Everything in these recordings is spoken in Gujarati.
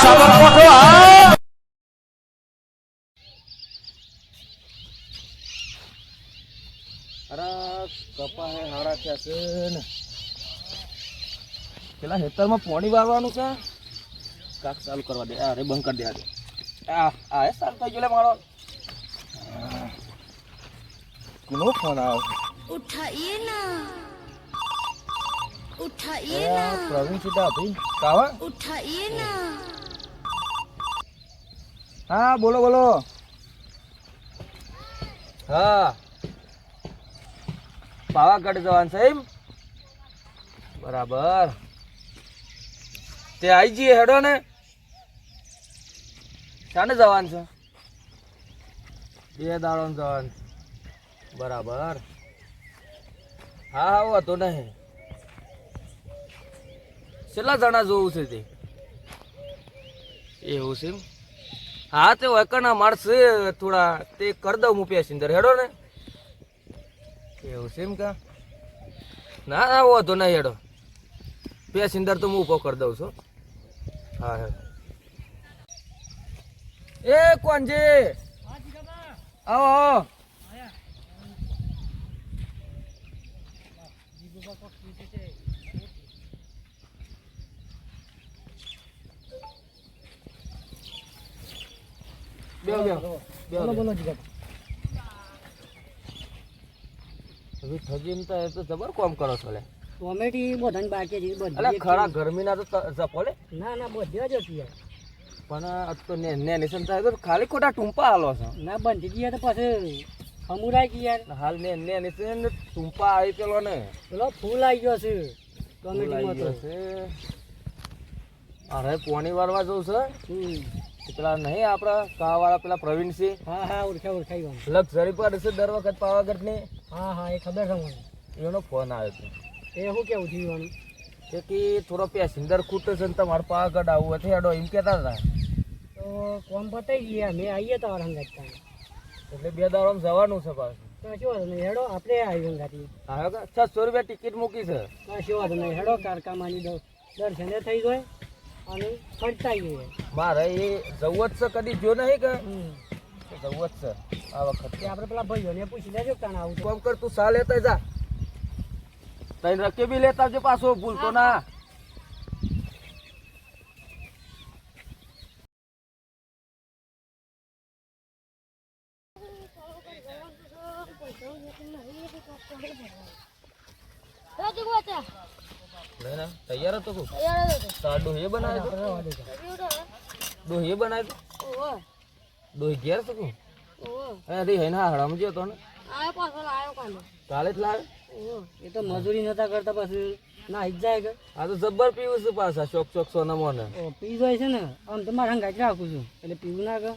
સાબરકોઠો હા. અરે કપા હે હાડા થયા છે ને પેલા હેતરમાં પાણી વાળવાનું છે કાક ચાલુ કરવા દે અરે બંધ કરી દે આ હે ચાલુ થઈ ગયો લે મારો કોનો ફોન આવ્યો उठाइए ना उठाइए છે ना પ્રવીણ સીધા ભાઈ કાવા उठाइए ना હા બોલો બોલો હા પાવાગઢ જવાનું છે એમ બરાબર તે આવી જઈએ હેડો ને શાને જવાનું છે 2 દાડો જવાનું બરાબર હા હા વાતો નહીં કેટલા જણા જોવું છે તે એવું છે એમ હા તે વકના માણસે થોડા તે કરી દઉં હું પેસેન્જર હેડો ને એવું છે એમ કા ના ના વાંધો નહીં હેડો પેસેન્જર તો હું ઊભો કરી દઉં છું હા હેડો એ કોણજી આવો આવો બેહો બેહો બેહો બોલો જીગા હવે થજીન તો એ તો જબર કામ કરો છો લે ટોમેટી બધાને બાકી છે અલે ખરા ગરમીના તો જપોલે ના ના બધે જ હતી પણ આ તો ને નિશન થાય તો ખાલી ખોટા ટૂંપા હાલો છો ના બંધી ગયા તો પછી અમુરાઈ ગયા હાલ ને નિશન ટૂંપા આવી પેલો ને પેલો ફૂલ આવી ગયો છે ફૂલ આવી ટોમેટીમાં ગયો તો છે અરે પોણી વાળવા જવું છે પેલા નહીં આપણા કાવાળા પેલા પ્રવીણસિંહ હા હા ઓળખાઈ ગયો લક્ઝરી પર છે દર વખત પાવાગઢ ની હા હા એ ખબર છે મને એનો ફોન આવ્યો હતો એ શું કેવું થયું કે થોડો પેસેન્જર ખૂટે છે ને તમારે પાવાગઢ આવવું હતું હેડો એમ કહેતા હતા તો કોમ પતાઈ ગયા મેં આવીએ તો હંગાત એટલે 2 દાડામાં જવાનું છે પાછું કશું વાંધો નહીં હેડો આપણે આવી હંગાતી આવ્યો કે 600 રૂપિયા ટિકિટ મૂકી છે કશું વાંધો નહીં હેડો કારકામાની દર્શને થઈ જાય અને ખર્ચાઈ ગઈએ મારે એ જવું જ છે કદી જો નહીં કે જવું જ છે આ વખત આપણે પેલા ભાઈઓને પૂછી લેજો કાન આવું તો કોમ કર તું સા લેતા જા તઈ રકે બી લેતા આવજો પાછો ભૂલતો ના તૈયાર હતો તું ડોહી બનાવ્યો ડોહી બનાવ્યો ડોહી ઘેર છે તું અરે હે ના હરામ જો તો ને કાલે જ લાવે એ તો મજૂરી નતા કરતા પછી ના જ જાય કે આ તો જબ્બર પીવું છે પાછા શોખ સોના મોને પી જાય છે ને આમ તો મારા હંગાઈ રાખું છું એટલે પીવું ના કે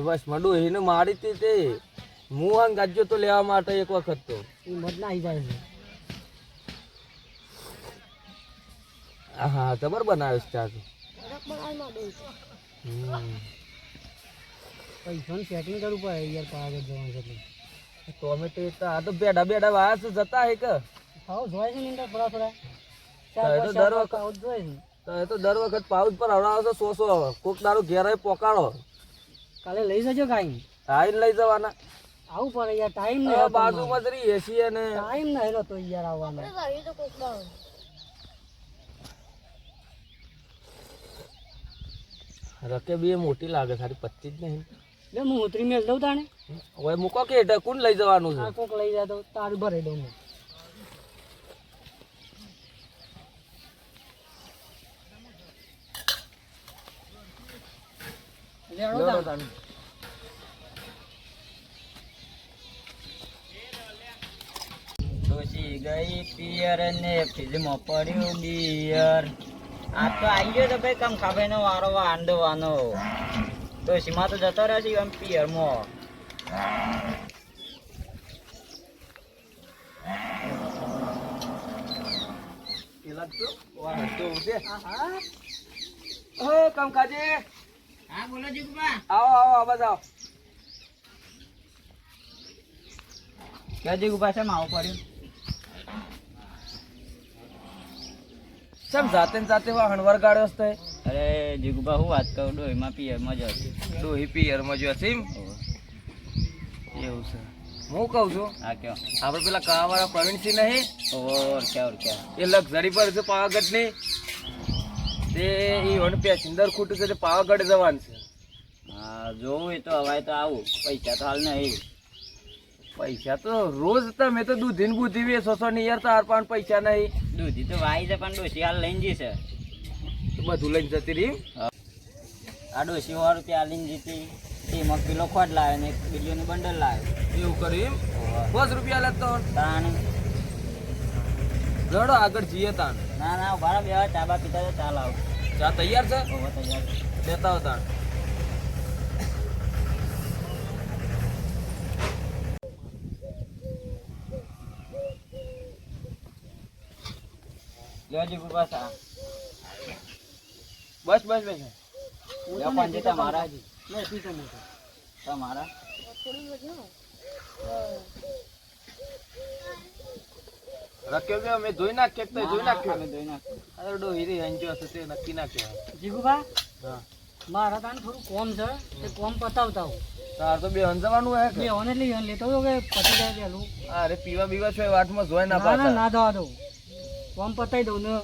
બસ માં ડોહીને મારી હતી તે હું હંગ ગાજ્યો તો લેવા માટે એક વખત તો એ મત ના જાય છે હા જબર બનાવ્યો છે ચા તો પૈસાનું સેટિંગ કરવું પડે યાર પાવાગઢ જવાનું છે એટલે ટોમેટો તો આ તો બેડા વાયા છે જતા હે કે ખાવ જોય છે ને અંદર થોડા તો એ તો દર વખત આવું જોય છે તો એ તો દર વખત પાઉચ પર હવડાવો છો 100 કોક દારો ઘેર પોકાડો કાલે લઈ જજો કાંઈ આઈને લઈ જવાના આવું પડે યાર ટાઈમ ને બાજુમાં જ રહીએ છીએ અને ટાઈમ ના હેલો તો યાર આવવાનો રકે બી મોટી લાગે સારી 25 જ નહીં લે હું ઉતરી મેળ દઉં તાણે હવે મૂકો કે ઢકુન લઈ જવાનું આ છે કોક લઈ જાય તો તારું ભરે દઉં હું લેડો તાણે ડોસી ગઈ પિયર ને ફિલ્મમાં પડ્યું બિયર આ તો આવી ગયો તો ભાઈ કમ ખાવે નો વારો વાંધવાનો ડોસીમાં તો જતો રહેશે એમ પિયરમાં હા બોલો જીગુબા આવો બસ આવો ક્યાં જીગુબા છે આવું પડ્યું ચમ જાતે ને જાતે વાહન વરગાડ્યો છે અરે જીગુબા હું વાત કરું ડોહીમાં પિયર મજા હતી. ડોહી પિયરમાં જો છે એમ? એવું છે. હું કહું છું હા કયો આપણે પેલા કાવાળા પ્રવીણસિંહ નહીં ઓર ક્યાં એ લક્ઝરી પર છે પાવાગઢની તે ઈ વન પેસેન્જર ખૂટું છે તે પાવાગઢ જવાનું છે. હા જોવું એ તો હવાય તો આવું પૈસા તો હાલ નહીં. પૈસા તો રોજ તમે તો દૂધી ને બુધી વેચો છો ને યાર તાર પણ પૈસા નહીં. દૂધી તો વાઈ છે પણ ડોશી હાલ લઈને જશે. તો બધું લઈને જતી રહી. આ ડોશી 100 રૂપિયા લઈને જીતી એમાં કિલો ખોટ લાવે ને 1 બિલિયનનું બંડલ લાવે. એવું કર્યું એમ? 10 રૂપિયા લેતો તાણ લડો આગળ જઈએ તાણ. ના ના બારા બે ચાબા પીતા તો ચાલ આવ. ચા તૈયાર છે? ઓહો તૈયાર. લેતા હો તાણ. લ્યો જીગુબા સા. બસ બસ બસ લ્યો પંજી તમારા લે પીતો મોટો તમારા રખ્યો બે મેં ધોઈ નાખ્યો તો ધોઈ નાખ્યો. અમે ધોઈ નાખો. અરે ડોહી અંજો હશે તે નક્કી ના કહેવાય. જીગુબા હા મારા તાન થોડું કોમ છે તે કોમ પતાવતા હું તાર તો બે હંજવાનું હે બે કે? ઓને લઈ લેતો હતો કે પતી જાય પેલું અરે પીવા બીવા છો એ વાટમાં જોઈ ના ના ના પાતા. ના દવા દઉં કોમ પતાવી દઉં ને હા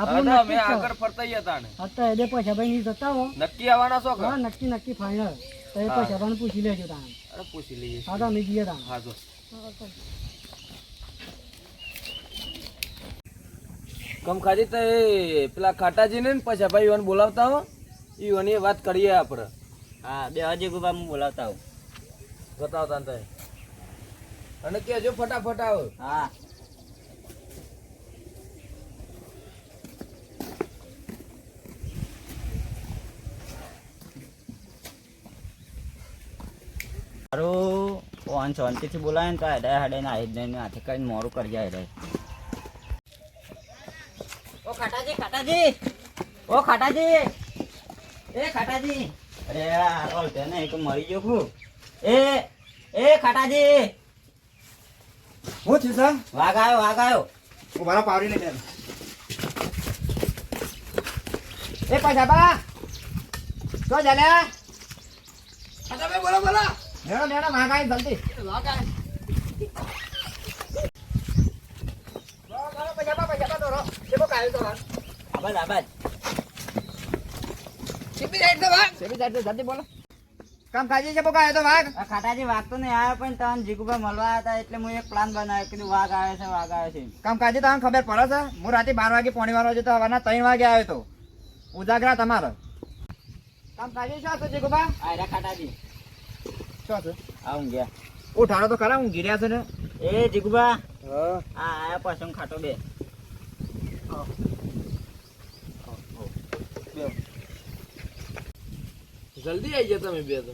આપણું તો અમે નક્કી જ આગળ છે. ફરતા ગયા તાણે. અત્યારે એને પૈસા ભાઈ ની જતા હો નક્કી આવવાના છો કે? હા નક્કી ફાઇનલ તો એ હા. પૈસા ભાઈને પૂછી લેજો તાન અરે પૂછી લઈએ. હા તો અમે જઈએ તાન હા જો કમ ખાજી તો એ પેલા ખાટાજી ને પછી ભાઈ ઈવન બોલાવતા હો ઈવન એ વાત કરીએ આપણે. હા બે જીગુબા હું બોલાવતા આવું. બતાવતા ને અને કેજો ફટાફટ આવો. હા મારું ફોન શાંતિથી બોલાવે ને તો હેડાય હેડાય ને આવી જ નહીં હાથે કરીને મોડું કરી જાય હેડાય. ઓ ખાટાજી ખાટાજી ઓ ખાટાજી એ ખાટાજી અરે આ ઓલતે ને એક મરી ગયો ખૂબ એ ખાટાજી હું થયું સર વાઘ આવ્યો હું મારા પાવડી લઈ બેન એ પૈસા બા શું ચાલે બોલો બોલો લેણો લેણો માગાઈ જલ્દી આબાદ જલ્દી બોલો કામ કાજી છે બોકા તો વાઘ આ ખાટાજી વાઘ તો નહીં આવ્યો પણ તને જીગુભાઈ મળવા આવ્યા હતા એટલે હું એક પ્લાન બનાવ્યો કીધું વાઘ આવે છે કામ કાજી તમને ખબર પડે છે હું રાતે 12 વાગે પોણી વાળો જતો હવાના 3 વાગે આવ્યો તો ઉજાગરા તમારો કામ કાજી શું છે જીગુબા આયરા ખાટાજી શું છે આવું ગયા ઉઠાડો તો ખરા હું ગીર્યા છે ને એ જીગુબા હા આ આયા પાછો ખાટો બે જલ્દી આવી ગયા તમે બે તો.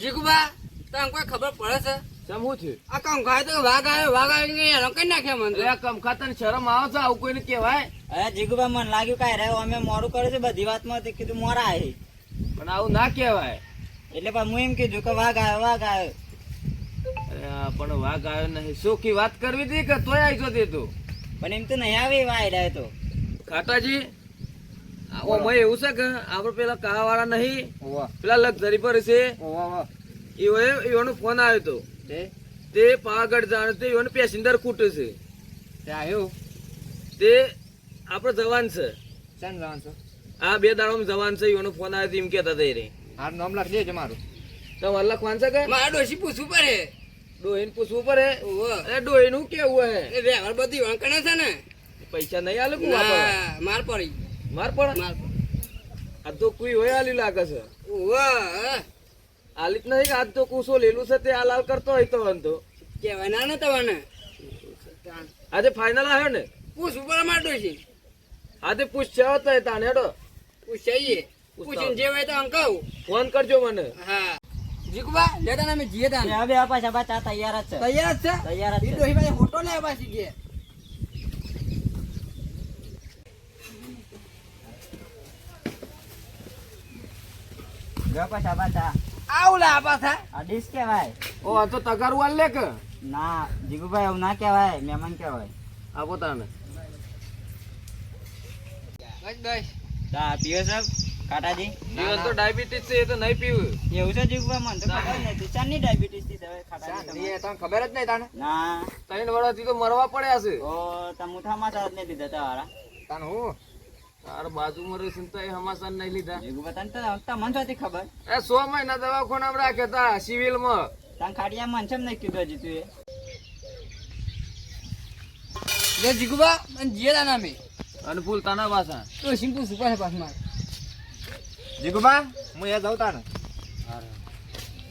જીગુબા તને કોઈ ખબર પડે છે ચમ શું થયું? આ કામ ખાય તો વાઘ આવ્યો એનો કઈ નાખ્યા મને અરે આ કમખાતા ને શરમ આવે છે આવું કોઈને કહેવાય? અરે જીગુબા મને લાગ્યું કાંઈ રે અમે મોડું કર્યું છે બધી વાતમાં તે કીધું મોરા આવી પણ આવું ના કહેવાય. એટલે પણ હું એમ કીધું કે વાઘ આવ્યો અરે આ પણ વાઘ આવ્યો નહીં. સુખી વાત કરવી હતી કે તોય આવી જતી તું? પણ એમ તો નહીં આવી વાય રહ્યો તો ખાટાજી ઓમાં એવું છે કે આપણે પેલા કાવાળા નહીં ઓવા પેલા લક્ઝરી પર છે ઓવા એવાનો ફોન આવ્યો હતો તે પાવાગઢ જાણે તે એવાનો પેસેન્જર ખૂટે છે તે આવ્યું તે આપણે જવાન છે ચાલ જવાનું છે આ 2 દાડામાં જવાન છે એવાનો ફોન આવ્યો હતો એમ કહેતા હતા એ રે. હાર નામ લખી દેજો મારું તમારે લખવાનું છે કે મારા ડોશી પૂછવું પડે ડોહીને પૂછવું પડે? અરે ડોહીનું કેવું હે? એ વ્યવહાર બધી વાંકણે છે ને પૈસા નહીં આલે કુ વાપરવા? માર પડી માર પણ આ તો કોઈ હોય આલી લાગે છે. આલી જ નહીં કે આજ તો કુસો લેલું છે તે હાલ કરતો હોય તો વાંધો. કેવાય ના ને તવાને આજે ફાઇનલ આવ્યો ને? પૂછવું પડે મારા ડોશી આજે પૂછ્યા હતો એ તાને હેડો પૂછાઈએ પૂછીને જે હોય તો અંકાવ ફોન કરજો મને. હા જીગુબા લેતા ને અમે જીએ તા હવે પાછા પાછા તૈયાર જ છે તૈયાર જ છે તૈયાર જ ઈ છે ડોશી પાસે ફોટો લે પાછી કે પાછા આવું લા પાછા આ ડીશ કહેવાય. ઓ આ તો તગારું આલ લે કે ના જીગુભાઈ એવું ના કહેવાય મહેમાન કહેવાય. આપો તાને. બસ બસ ચા પીવો સાહેબ કાટાજી જીવન તો ડાયાબિટીસ છે એ તો નહીં પીવું. એવું છે જીગુભા મને તો ખબર નથી ચારની ડાયાબિટીસ થી દવા ખાટાજી ચાંદની એ તને ખબર જ નહીં તાને ના 3 વર્ષથી તો મરવા પડ્યા છે. ઓ તમુથામાં સાથ ને દીધા તારા તાને હું તાર બાજુમાં રહે છે એ હમાસન નહીં લીધા. જીગુભા તને તો તમને શોથી ખબર એ 100 મહિના દવાખાના રાખ્યા હતા સિવિલમાં. તને ખાડિયા મન છે નહીં કીધું હજી તું એ લે જીગુબા અને જીરા નામે અને ફૂલ તાના પાછા. તો સિંપુ સુપા છે પાછમાં જીગુબા હું એ જઉં તાને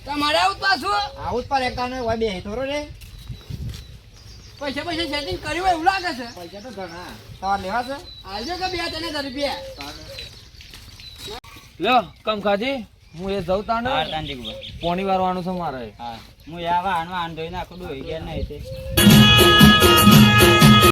તમારે આવું પાછું આવું જ પર એક તાને હોય બે થોડો રે પૈસા સેટિંગ કર્યું હોય એવું લાગે છે પૈસા તો ઘણા તમારે લેવા છે હાલજો કે 2,000 રૂપિયા લ્યો કમ ખાજી હું એ જઉં તાને હા તાન જીગુભા પોણી વારવાનું છે મારે. હા હું આવા આણવા આણ ધોઈ નાખું ડોઈ ગયા નહીં તે